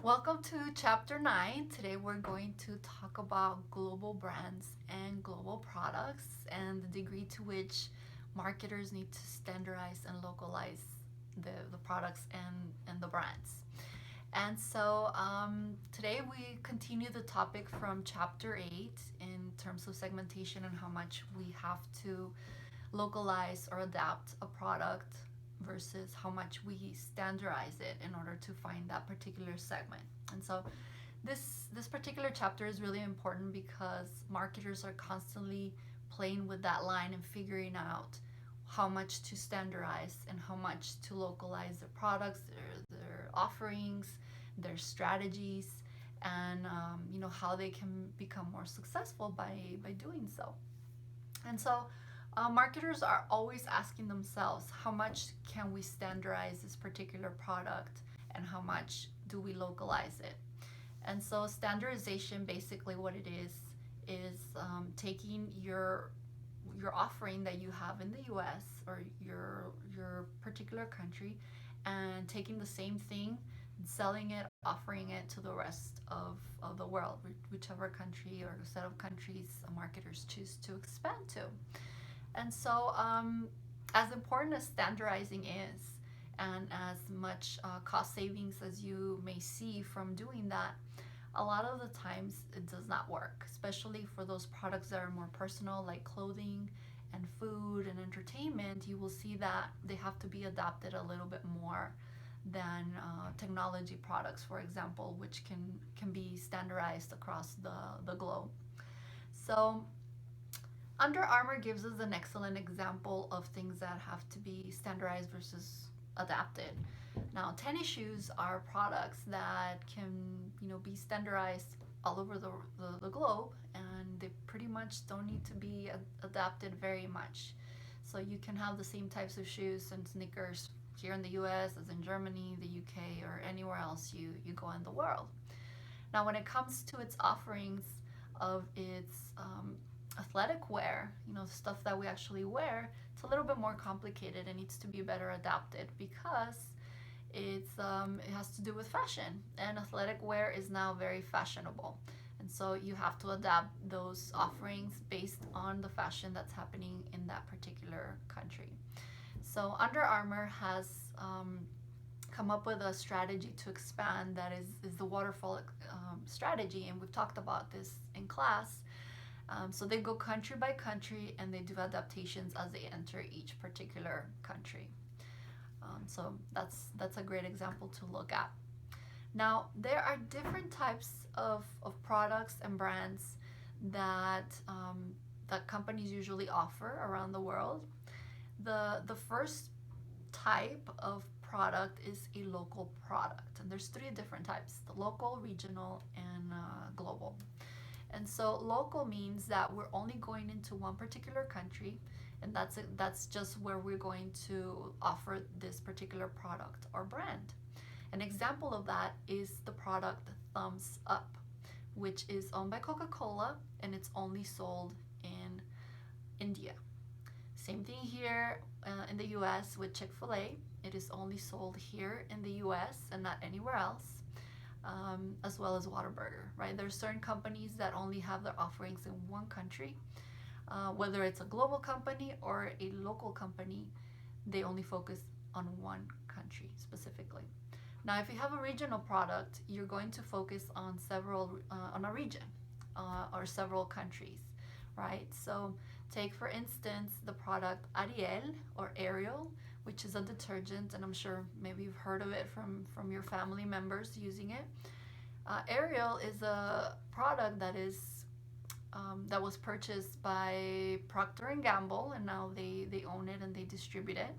Welcome to chapter 9. Today we're going to talk about global brands and global products and the degree to which marketers need to standardize and localize the products and the brands. And so today we continue the topic from chapter 8 in terms of segmentation and how much we have to localize or adapt a product versus how much we standardize it in order to find that particular segment. And so this particular chapter is really important because marketers are constantly playing with that line and figuring out how much to standardize and how much to localize their products, their offerings, their strategies, and how they can become more successful by doing so. And so marketers are always asking themselves, how much can we standardize this particular product and how much do we localize it? And so standardization, basically what it is taking your offering that you have in the US or your particular country and taking the same thing, selling it, offering it to the rest of the world, whichever country or set of countries marketers choose to expand to. And so, as important as standardizing is, and as much cost savings as you may see from doing that, a lot of the times it does not work, especially for those products that are more personal, like clothing and food and entertainment. You will see that they have to be adapted a little bit more than technology products, for example, which can be standardized across the globe. So Under Armour gives us an excellent example of things that have to be standardized versus adapted. Now, tennis shoes are products that can, be standardized all over the globe, and they pretty much don't need to be adapted very much. So you can have the same types of shoes and sneakers here in the US as in Germany, the UK, or anywhere else you go in the world. Now, when it comes to its offerings of its athletic wear, stuff that we actually wear, it's a little bit more complicated and needs to be better adapted because it has to do with fashion, and athletic wear is now very fashionable. And so you have to adapt those offerings based on the fashion that's happening in that particular country. So Under Armour has come up with a strategy to expand that is the waterfall strategy, and we've talked about this in class. So they go country by country and they do adaptations as they enter each particular country. So that's a great example to look at. Now, there are different types of products and brands that companies usually offer around the world. The first type of product is a local product, and there's three different types: the local, regional, and global. And so local means that we're only going into one particular country, and that's just where we're going to offer this particular product or brand. An example of that is the product Thumbs Up, which is owned by Coca-Cola, and it's only sold in India. Same thing here in the US with Chick-fil-A. It is only sold here in the US and not anywhere else. As well as Whataburger, right? There's certain companies that only have their offerings in one country. Whether it's a global company or a local company, they only focus on one country specifically. Now, if you have a regional product, you're going to focus on on a region or several countries, right? So take, for instance, the product Ariel or Ariel, which is a detergent, and I'm sure maybe you've heard of it from your family members using it. Ariel is a product that was purchased by Procter and Gamble, and now they own it and they distribute it.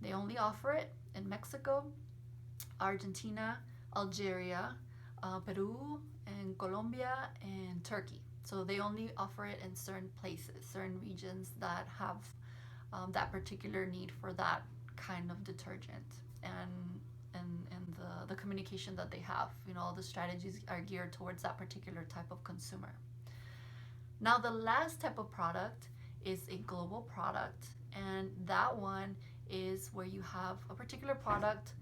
They only offer it in Mexico, Argentina, Algeria, Peru, and Colombia, and Turkey. So they only offer it in certain places, certain regions that have that particular need for that kind of detergent, and the communication that they have. All the strategies are geared towards that particular type of consumer. Now, the last type of product is a global product, and that one is where you have a particular product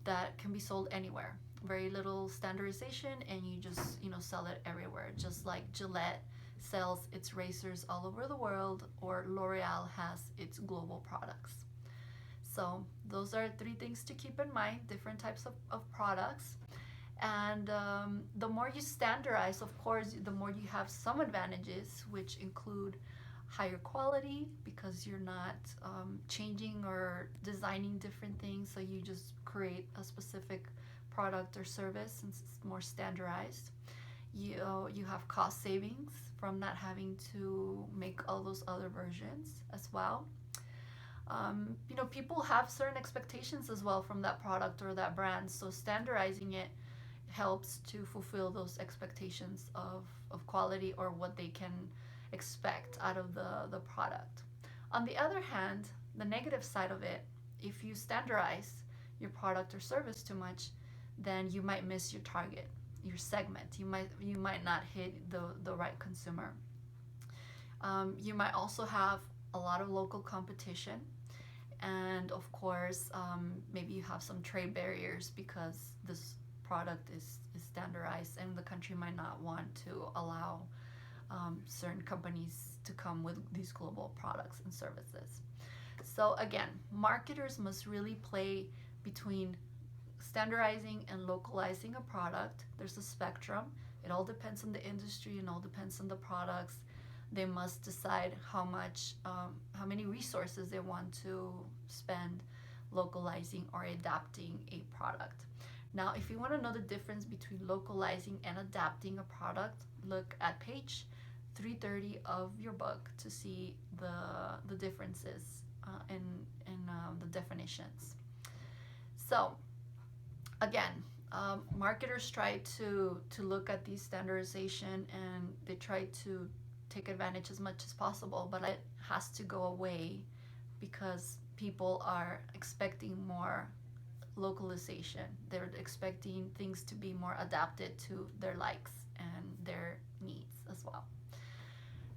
that can be sold anywhere. Very little standardization, and you just sell it everywhere. Just like Gillette sells its razors all over the world, or L'Oreal has its global products. So those are three things to keep in mind: different types of products. And the more you standardize, of course, the more you have some advantages, which include higher quality because you're not changing or designing different things. So you just create a specific product or service and it's more standardized. You have cost savings from not having to make all those other versions as well. People have certain expectations as well from that product or that brand. So standardizing it helps to fulfill those expectations of quality or what they can expect out of the product. On the other hand, the negative side of it, if you standardize your product or service too much, then you might miss your target, your segment. You might not hit the right consumer. You might also have a lot of local competition, and of course, maybe you have some trade barriers because this product is standardized, and the country might not want to allow certain companies to come with these global products and services. So again, marketers must really play between standardizing and localizing a product. There's a spectrum. It all depends on the industry and all depends on the products. They must decide how many resources they want to spend localizing or adapting a product. Now, if you want to know the difference between localizing and adapting a product, look at page 330 of your book to see the differences in the definitions. So, again, marketers try to look at these standardization and they try to take advantage as much as possible, but it has to go away because people are expecting more localization. They're expecting things to be more adapted to their likes and their needs as well.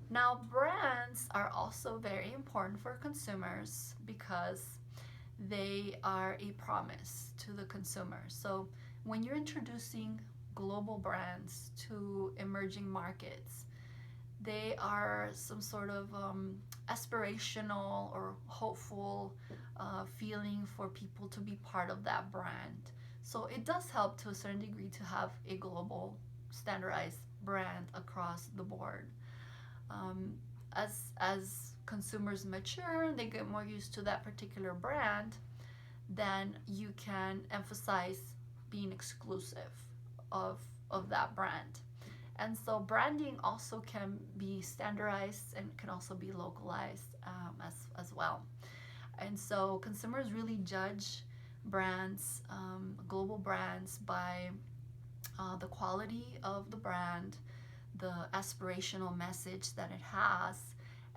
Now, brands are also very important for consumers because they are a promise to the consumer. So when you're introducing global brands to emerging markets, they are some sort of aspirational or hopeful feeling for people to be part of that brand. So it does help to a certain degree to have a global standardized brand across the board. As consumers mature, they get more used to that particular brand, then you can emphasize being exclusive of that brand. And so branding also can be standardized and can also be localized as well. And so consumers really judge brands, global brands, by the quality of the brand, the aspirational message that it has,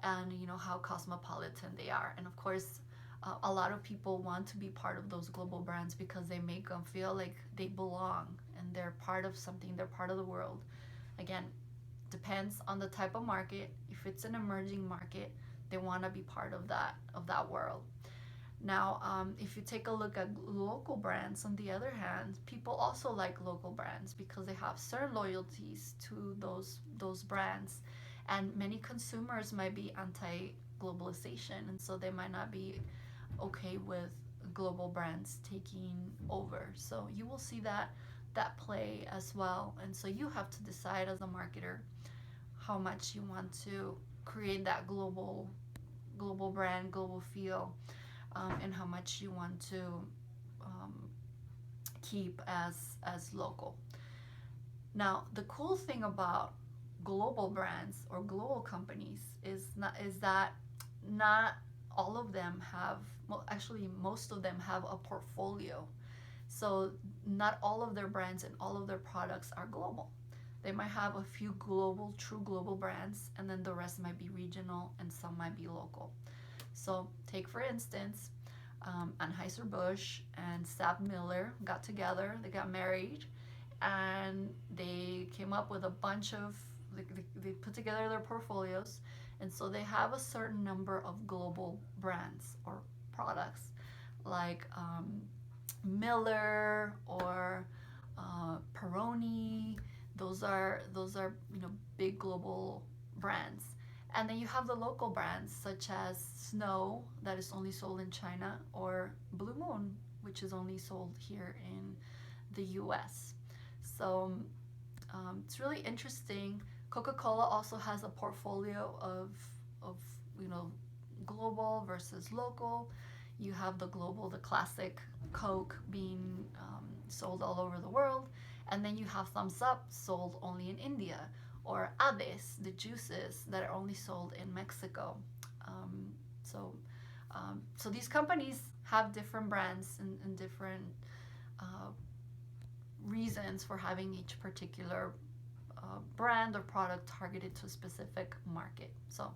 and how cosmopolitan they are. And of course, a lot of people want to be part of those global brands because they make them feel like they belong and they're part of something, they're part of the world. Again, depends on the type of market. If it's an emerging market, they want to be part of that world. Now, if you take a look at local brands, on the other hand, people also like local brands because they have certain loyalties to those brands, and many consumers might be anti-globalization, and so they might not be okay with global brands taking over. So you will see that play as well, and so you have to decide as a marketer how much you want to create that global brand, global feel, and how much you want to keep as local. Now, the cool thing about global brands or global companies is that not all of them have, well, actually most of them have a portfolio. So not all of their brands and all of their products are global. They might have a few true global brands, and then the rest might be regional and some might be local. So take, for instance, Anheuser-Busch and SABMiller got together, they got married, and they came up with a bunch of, they put together their portfolios, and so they have a certain number of global brands or products, like Miller or Peroni. Those are big global brands. And then you have the local brands such as Snow, that is only sold in China, or Blue Moon, which is only sold here in the US. So it's really interesting. Coca-Cola also has a portfolio of you know global versus local. You have the global, the classic Coke being sold all over the world, and then you have Thumbs Up sold only in India, or Aves, the juices that are only sold in Mexico. Um, so, so these companies have different brands and different uh, reasons for having each particular brand or product targeted to a specific market. So